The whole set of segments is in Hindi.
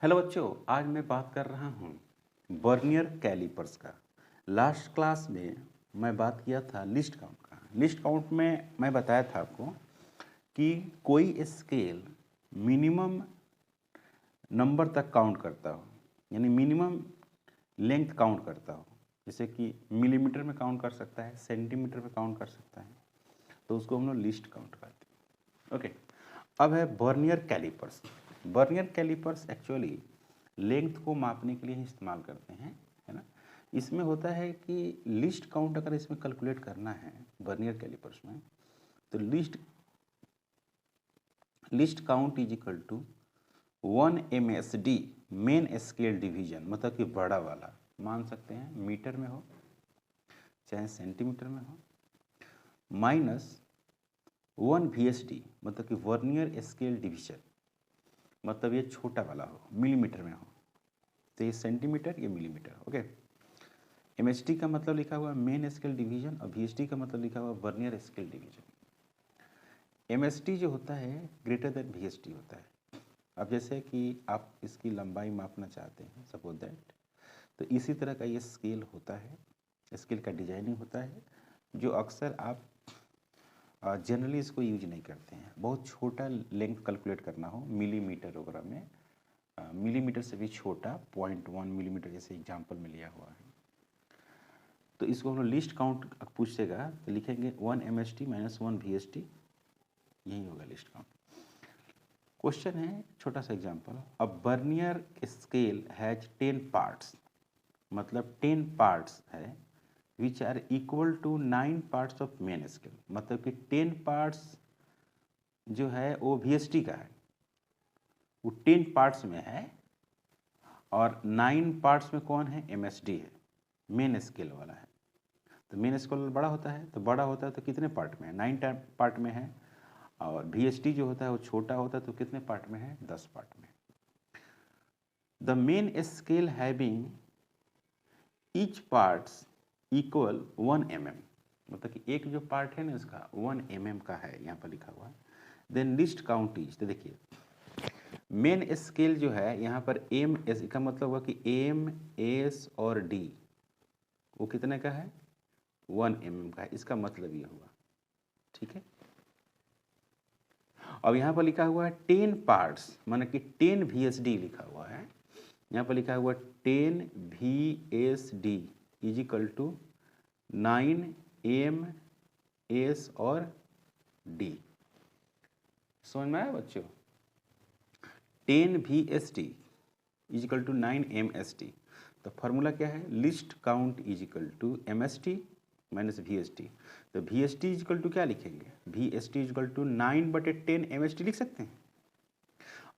हेलो बच्चों, आज मैं बात कर रहा हूँ वर्नियर कैलिपर्स का। लास्ट क्लास में मैं बात किया था लिस्ट काउंट का। लिस्ट काउंट में मैं बताया था आपको कि कोई स्केल मिनिमम नंबर तक काउंट करता हो, यानी मिनिमम लेंथ काउंट करता हो। जैसे कि मिलीमीटर में काउंट कर सकता है, सेंटीमीटर में काउंट कर सकता है, तो उसको हम लोग लिस्ट काउंट करते हैं। ओके, अब है vernier callipers. Vernier callipers actually length को मापने के लिए ही इस्तेमाल करते हैं, है ना। इसमें होता है कि लिस्ट काउंट अगर इसमें कैलकुलेट करना है वर्नियर कैलिपर्स में, तो least count is equal to 1 MSD main scale division, मतलब कि बड़ा वाला मान सकते हैं, मीटर में हो चाहे सेंटीमीटर में हो, माइनस 1 VSD मतलब कि वर्नियर स्केल डिवीजन, मतलब ये छोटा वाला हो, मिलीमीटर में हो, तो ये सेंटीमीटर, ये मिलीमीटर। ओके, MSD का मतलब लिखा हुआ मेन स्केल डिवीजन और VSD का मतलब लिखा हुआ वर्नियर स्केल डिवीजन। MSD जो होता है ग्रेटर देन VSD होता है। अब जैसे कि आप इसकी लंबाई मापना चाहते हैं, सपोज दैट, तो इसी तरह का ये स्केल होता है, स्केल का डिजाइनिंग होता है, जो अक्सर आप जनरली इसको यूज नहीं करते हैं। बहुत छोटा लेंथ कैलकुलेट करना हो मिलीमीटर वगैरह में, मिलीमीटर से भी छोटा 0.1 मिलीमीटर जैसे एग्जाम्पल में लिया हुआ है, तो इसको हम लोग लिस्ट काउंट पूछेगा तो लिखेंगे 1 MSD माइनस 1 VSD, यही होगा लिस्ट काउंट। क्वेश्चन है, छोटा सा example, a vernier scale has 10 parts, मतलब 10 पार्ट्स है, which are equal to 9 parts of main scale, मतलब कि 10 पार्ट्स जो है वो VSD का है, वो 10 पार्ट्स में है, और 9 पार्ट्स में कौन है, MSD है, मेन स्केल वाला है। तो मेन स्केल बड़ा होता है, तो बड़ा होता है तो कितने पार्ट में है, 9 पार्ट में है, और VSD जो होता है वो छोटा होता है तो कितने पार्ट में है, 10 पार्ट में। The main scale having each parts equal 1 mm, मतलब कि एक जो पार्ट है ना इसका 1 mm का है, यहाँ पर लिखा हुआ है। देन लिस्ट काउंट इज, तो देखिए मेन स्केल जो है यहाँ पर MS का मतलब हुआ कि M, S और D वो कितने का है, 1 mm का है, इसका मतलब ये हुआ, ठीक है। अब यहाँ पर लिखा हुआ है 10 पार्ट्स, माने कि 10 VSD लिखा हुआ है, यहाँ पर लिखा हुआ 10 VSD is equal to 9 MS और D। समझ में आया बच्चों, 10 VSD is equal to 9 MSD। तो फॉर्मूला क्या है, least count is equal to MSD minus VSD। तो VSD इज इक्वल टू क्या लिखेंगे, VSD is equal to 9/10 MSD लिख सकते हैं,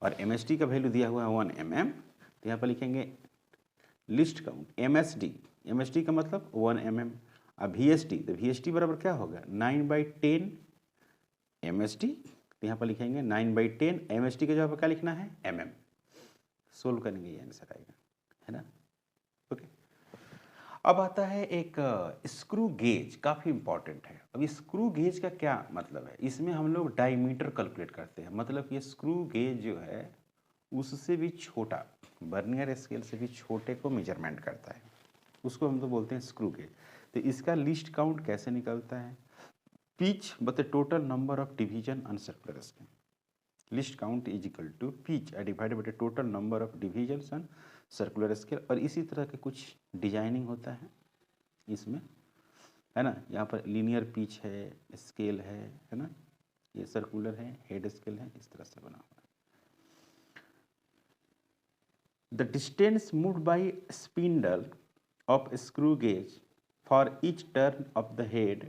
और MSD का वैल्यू दिया हुआ है 1 mm, तो यहाँ पर लिखेंगे लिस्ट काउंट MSD का मतलब 1 mm, अब VSD, तो VSD बराबर क्या होगा, 9/10 MSD, तो यहाँ पर लिखेंगे 9/10 MSD का जगह पर क्या लिखना है, mm। सोल्व करेंगे ये आंसर आएगा, है ना। ओके, अब आता है एक स्क्रू गेज, काफ़ी इंपॉर्टेंट है। अब स्क्रू गेज का क्या मतलब है, इसमें हम लोग डायमीटर कैलकुलेट करते हैं, मतलब ये स्क्रू गेज जो है उससे भी छोटा, वर्नियर स्केल से भी छोटे को मेजरमेंट करता है, उसको हम तो बोलते हैं स्क्रू गेज। तो इसका लिस्ट काउंट कैसे निकलता है, pitch but total number of division on circular scale, least count is equal to pitch divided by total number of division on circular scale. और इसी तरह के कुछ डिजाइनिंग होता है इसमें, है ना। यहाँ पर लीनियर पिच है, स्केल है ना, ये सर्कुलर है, हेड स्केल है, इस तरह से बना हुआ है। The distance moved by spindle of screw gauge for each turn of the head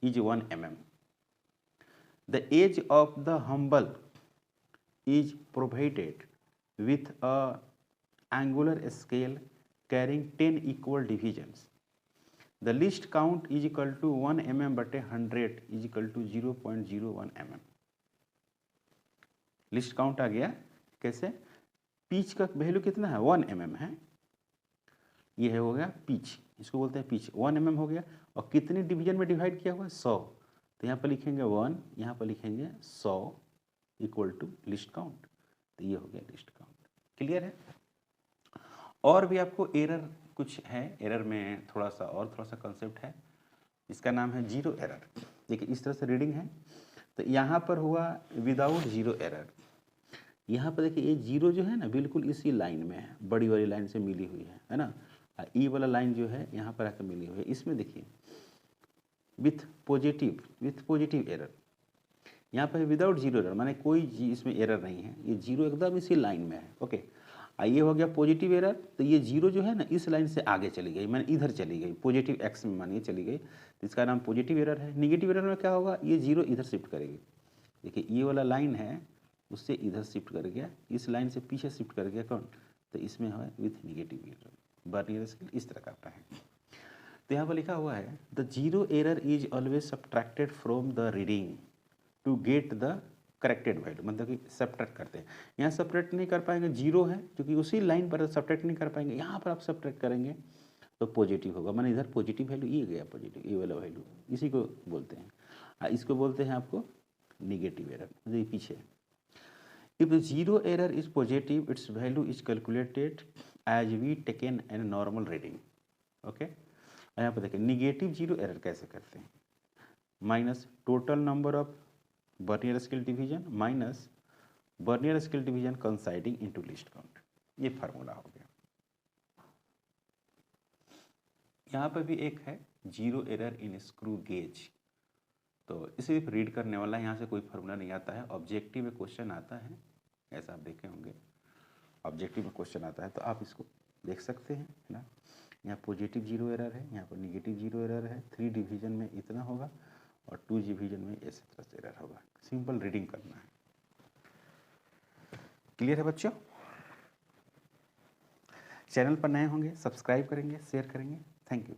is 1 mm. The edge of the humble is provided with a angular scale carrying 10 equal divisions. The least count is equal to 1 mm बटे 100 is equal to 0.01 mm. Least count आ गया कैसे, पिच का वैल्यू कितना है, 1 mm है, ये है हो गया पिच, इसको बोलते हैं पिच, 1 mm हो गया, और कितने डिवीजन में डिवाइड किया हुआ है, 100, तो यहाँ पर लिखेंगे 1, यहाँ पर लिखेंगे 100 इक्वल टू लिस्ट काउंट, तो ये हो गया लिस्ट काउंट। क्लियर है। और भी आपको एरर कुछ है, एरर में थोड़ा सा कंसेप्ट है, इसका नाम है जीरो एरर। देखिए इस तरह से रीडिंग है, तो यहाँ पर हुआ विदाउट जीरो एरर। यहाँ पर देखिए ये जीरो जो है ना बिल्कुल इसी लाइन में है, बड़ी वाली लाइन से मिली हुई है ना। ई वाला लाइन जो है यहाँ पर आकर मिली हुई है, इसमें देखिए विथ पॉजिटिव एरर। यहाँ पर विदाउट जीरो एरर, माने कोई इसमें एरर नहीं है, ये जीरो एकदम इसी लाइन में है। ओके, ये हो गया पॉजिटिव एरर, तो ये जीरो जो है ना इस लाइन से आगे चली गई, माने इधर चली गई, पॉजिटिव एक्स में मानिए चली गई, तो इसका नाम पॉजिटिव एरर है। निगेटिव एरर में क्या होगा, ये जीरो इधर शिफ्ट करेगी। देखिए ये वाला लाइन है उससे इधर शिफ्ट कर गया, इस लाइन से पीछे शिफ्ट कर गया कौन, तो इसमें है with negative error. Vernier scale इस तरह करता है। तो यहाँ पर लिखा हुआ है the zero error is always subtracted from the reading to get the corrected value, मतलब कि सब्ट्रैक्ट करते हैं। यहाँ सब्ट्रैक्ट नहीं कर पाएंगे, जीरो है क्योंकि उसी लाइन पर सब्ट्रैक्ट नहीं कर पाएंगे, यहाँ पर आप सब्ट्रैक्ट करेंगे तो पॉजिटिव होगा, माने इधर पॉजिटिव वैल्यू, ये गया पॉजिटिव, ये वाला वैल्यू, इसी को बोलते हैं। इसको बोलते हैं आपको निगेटिव एरर, मतलब ये पीछे। If zero error is positive its value is calculated as we taken an normal reading. Okay, यहाँ पर देखिए निगेटिव जीरो एरर कैसे करते हैं, minus total number of vernier scale division minus vernier scale division considering into least count, ये फार्मूला हो गया। यहाँ पर भी एक है zero error in screw gauge, तो इसे रीड करने वाला यहाँ से कोई फार्मूला नहीं आता है, ऑब्जेक्टिव में क्वेश्चन आता है, ऐसा आप देखे होंगे ऑब्जेक्टिव में क्वेश्चन आता है, तो आप इसको देख सकते हैं, है ना। यहाँ पॉजिटिव जीरो एरर है, यहाँ पर निगेटिव जीरो एरर है, 3 डिवीजन में इतना होगा और 2 डिवीजन में इस तरह से एरर होगा। सिंपल रीडिंग करना है। क्लियर है बच्चों। चैनल पर नए होंगे सब्सक्राइब करेंगे, शेयर करेंगे। Thank you.